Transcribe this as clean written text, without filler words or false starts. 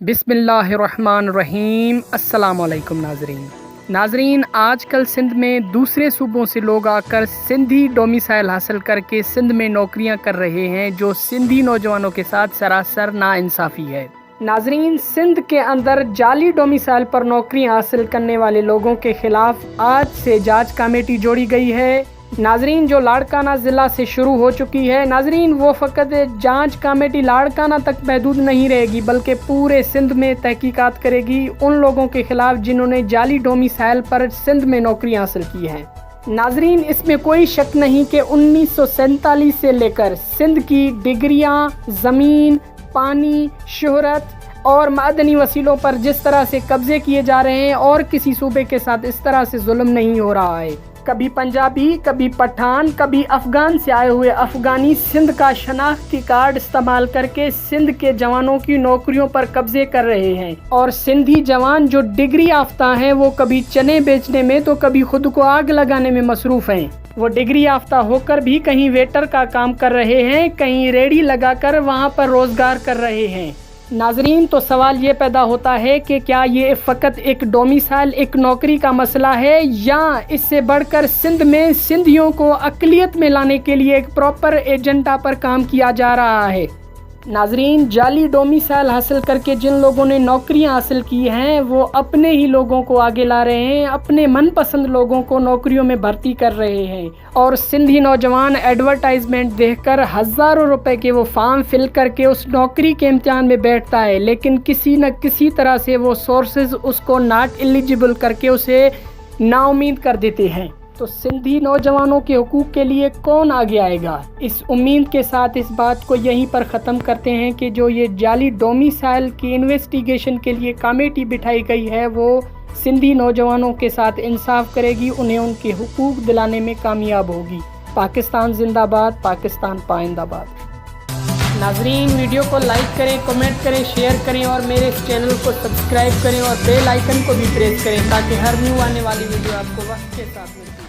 بسم اللہ الرحمن الرحیم۔ السلام علیکم ناظرین، آج کل سندھ میں دوسرے صوبوں سے لوگ آ کر سندھی ڈومیسائل حاصل کر کے سندھ میں نوکریاں کر رہے ہیں، جو سندھی نوجوانوں کے ساتھ سراسر ناانصافی ہے۔ ناظرین، سندھ کے اندر جعلی ڈومیسائل پر نوکریاں حاصل کرنے والے لوگوں کے خلاف آج سے جانچ کمیٹی جوڑی گئی ہے۔ ناظرین، جو لاڑکانہ ضلع سے شروع ہو چکی ہے، ناظرین وہ فقط جانچ کمیٹی لاڑکانہ تک محدود نہیں رہے گی، بلکہ پورے سندھ میں تحقیقات کرے گی ان لوگوں کے خلاف جنہوں نے جعلی ڈومیسائل پر سندھ میں نوکریاں حاصل کی ہیں۔ ناظرین، اس میں کوئی شک نہیں کہ 1947 سے لے کر سندھ کی ڈگریاں، زمین، پانی، شہرت اور معدنی وسیلوں پر جس طرح سے قبضے کیے جا رہے ہیں اور کسی صوبے کے ساتھ اس طرح سے ظلم نہیں ہو رہا ہے۔ کبھی پنجابی، کبھی پٹھان، کبھی افغان سے آئے ہوئے افغانی سندھ کا شناختی کارڈ استعمال کر کے سندھ کے جوانوں کی نوکریوں پر قبضے کر رہے ہیں، اور سندھی جوان جو ڈگری یافتہ ہیں وہ کبھی چنے بیچنے میں تو کبھی خود کو آگ لگانے میں مصروف ہیں۔ وہ ڈگری یافتہ ہو کر بھی کہیں ویٹر کا کام کر رہے ہیں، کہیں ریڑھی لگا کر وہاں پر روزگار کر رہے ہیں۔ ناظرین، تو سوال یہ پیدا ہوتا ہے کہ کیا یہ فقط ایک ڈومیسائل، ایک نوکری کا مسئلہ ہے، یا اس سے بڑھ کر سندھ میں سندھیوں کو اقلیت میں لانے کے لیے ایک پراپر ایجنڈا پر کام کیا جا رہا ہے؟ ناظرین، جعلی ڈومیسائل حاصل کر کے جن لوگوں نے نوکریاں حاصل کی ہیں وہ اپنے ہی لوگوں کو آگے لا رہے ہیں، اپنے من پسند لوگوں کو نوکریوں میں بھرتی کر رہے ہیں، اور سندھی نوجوان ایڈورٹائزمنٹ دیکھ کر ہزاروں روپے کے وہ فارم فل کر کے اس نوکری کے امتحان میں بیٹھتا ہے، لیکن کسی نہ کسی طرح سے وہ سورسز اس کو ناٹ ایلیجیبل کر کے اسے نا امید کر دیتے ہیں۔ تو سندھی نوجوانوں کے حقوق کے لیے کون آگے آئے گا؟ اس امید کے ساتھ اس بات کو یہیں پر ختم کرتے ہیں کہ جو یہ جعلی ڈومیسائل کی انویسٹیگیشن کے لیے کمیٹی بٹھائی گئی ہے وہ سندھی نوجوانوں کے ساتھ انصاف کرے گی، انہیں ان کے حقوق دلانے میں کامیاب ہوگی۔ پاکستان زندہ باد، پاکستان پائندہ باد۔ ناظرین، ویڈیو کو لائک کریں، کمنٹ کریں، شیئر کریں اور میرے اس چینل کو سبسکرائب کریں اور بیل آئیکن کو بھی پریس کریں تاکہ ہر نیو آنے والی ویڈیو آپ کو وقت کے ساتھ ملتی ہے۔